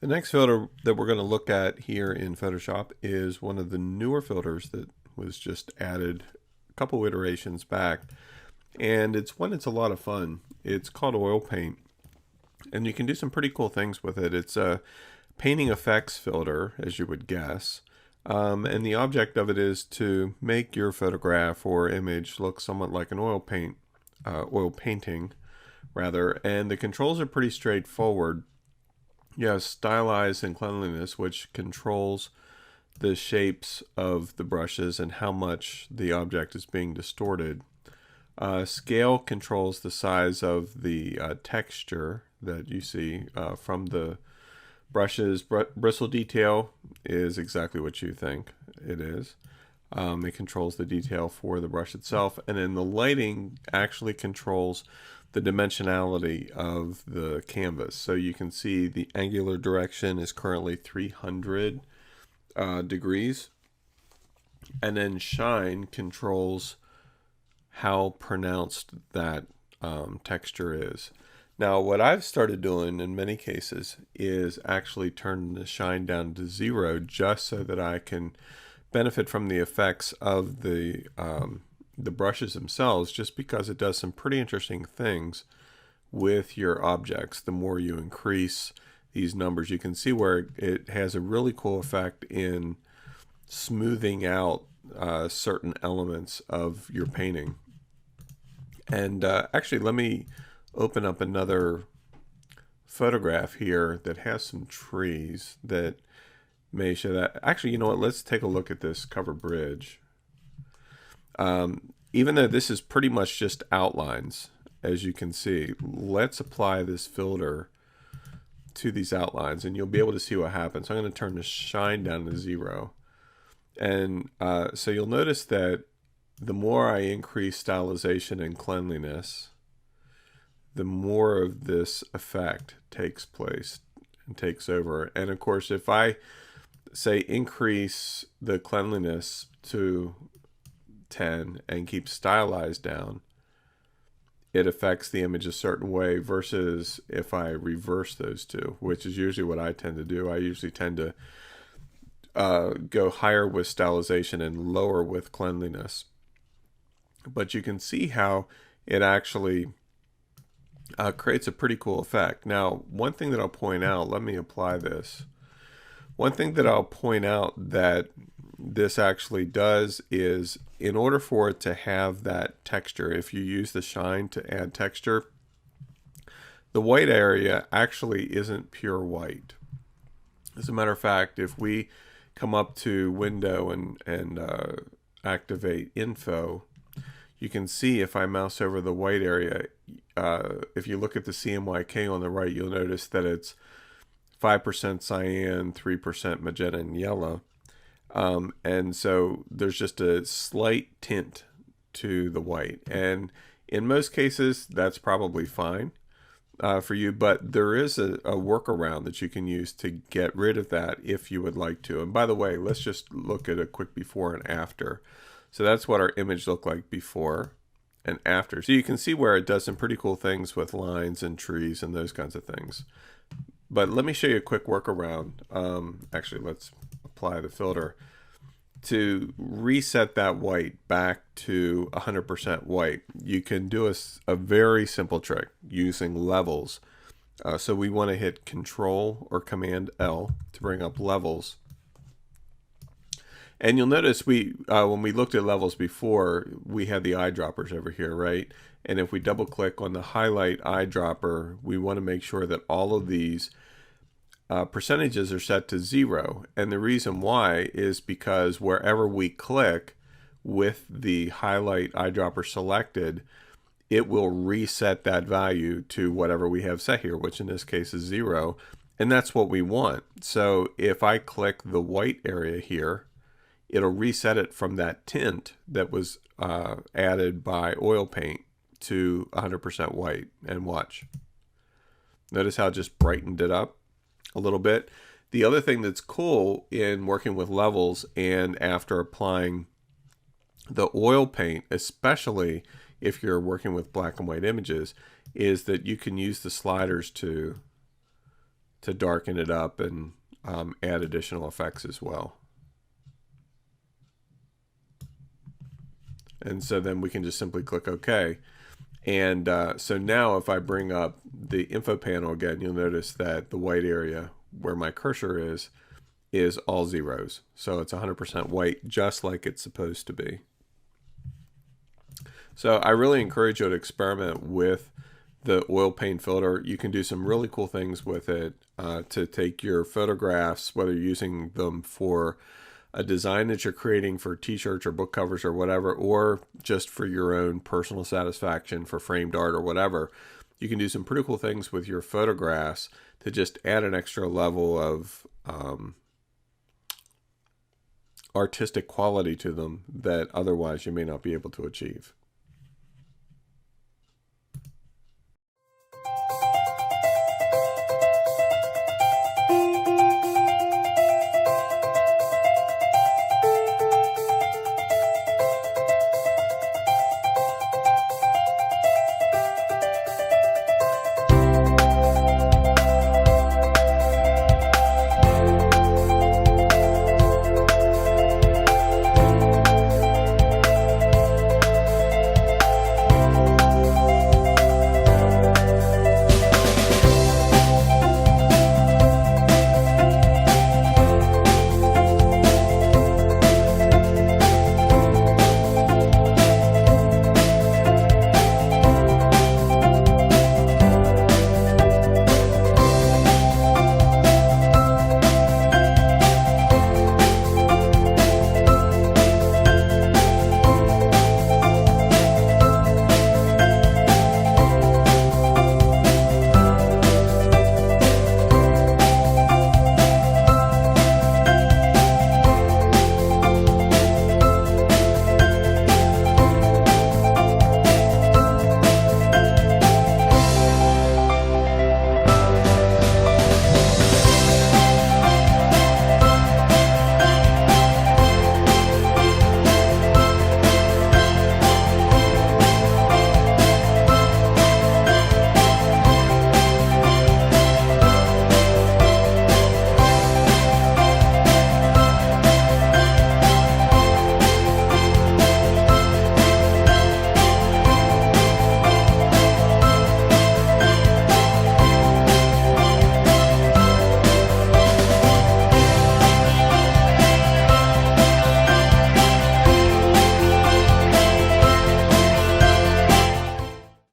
The next filter that we're going to look at here in Photoshop is one of the newer filters that was just added a couple iterations back. And it's one that's a lot of fun. It's called Oil Paint. And you can do some pretty cool things with it. It's a painting effects filter, as you would guess. And the object of it is to make your photograph or image look somewhat like an oil painting, rather. And the controls are pretty straightforward. You have stylize and cleanliness, which controls the shapes of the brushes and how much the object is being distorted. Scale controls the size of the texture that you see from the brushes. Bristle detail is exactly what you think it is. It controls the detail for the brush itself, and then the lighting actually controls the dimensionality of the canvas. So you can see the angular direction is currently 300 degrees, and then shine controls how pronounced that texture is. Now, what I've started doing in many cases is actually turning the shine down to 0 just so that I can benefit from the effects of the brushes themselves, just because it does some pretty interesting things with your objects. The more you increase these numbers, you can see where it has a really cool effect in smoothing out certain elements of your painting. And actually, let me open up another photograph here that has some trees that may show that. Actually, you know what? Let's take a look at this covered bridge. Even though this is pretty much just outlines, as you can see, let's apply this filter to these outlines and you'll be able to see what happens. So I'm going to turn the shine down to 0. And so you'll notice that the more I increase stylization and cleanliness, the more of this effect takes place and takes over. And of course, if I say increase the cleanliness to 10 and keep stylized down, it affects the image a certain way, versus if I reverse those two, which is usually what I tend to do. I usually tend to go higher with stylization and lower with cleanliness. But you can see how it actually creates a pretty cool effect. Now, one thing that I'll point out, let me apply this. One thing that I'll point out that this actually does is, in order for it to have that texture, if you use the shine to add texture, the white area actually isn't pure white. As a matter of fact, if we come up to window and activate info, you can see if I mouse over the white area, if you look at the CMYK on the right, you'll notice that it's 5% cyan, 3% magenta, and yellow. And so there's just a slight tint to the white. And in most cases, that's probably fine for you. But there is a workaround that you can use to get rid of that if you would like to. And by the way, let's just look at a quick before and after. So that's what our image looked like before and after. So you can see where it does some pretty cool things with lines and trees and those kinds of things. But let me show you a quick workaround. Actually, let's apply the filter to reset that white back to 100% white. You can do a very simple trick using levels. So we want to hit Control or Command L to bring up levels. And you'll notice when we looked at levels before, we had the eyedroppers over here, right? And if we double click on the highlight eyedropper, we want to make sure that all of these percentages are set to 0. And the reason why is because wherever we click with the highlight eyedropper selected, it will reset that value to whatever we have set here, which in this case is 0. And that's what we want. So if I click the white area here, it'll reset it from that tint that was added by oil paint to 100% white. And watch. Notice how it just brightened it up a little bit. The other thing that's cool in working with levels and after applying the oil paint, especially if you're working with black and white images, is that you can use the sliders to to darken it up and add additional effects as well. And so then we can just simply click OK. And so now if I bring up the info panel again, you'll notice that the white area where my cursor is all zeros. So it's 100% white, just like it's supposed to be. So I really encourage you to experiment with the oil paint filter. You can do some really cool things with it to take your photographs, whether you're using them for a design that you're creating for t-shirts or book covers or whatever, or just for your own personal satisfaction for framed art or whatever. You can do some pretty cool things with your photographs to just add an extra level of artistic quality to them that otherwise you may not be able to achieve.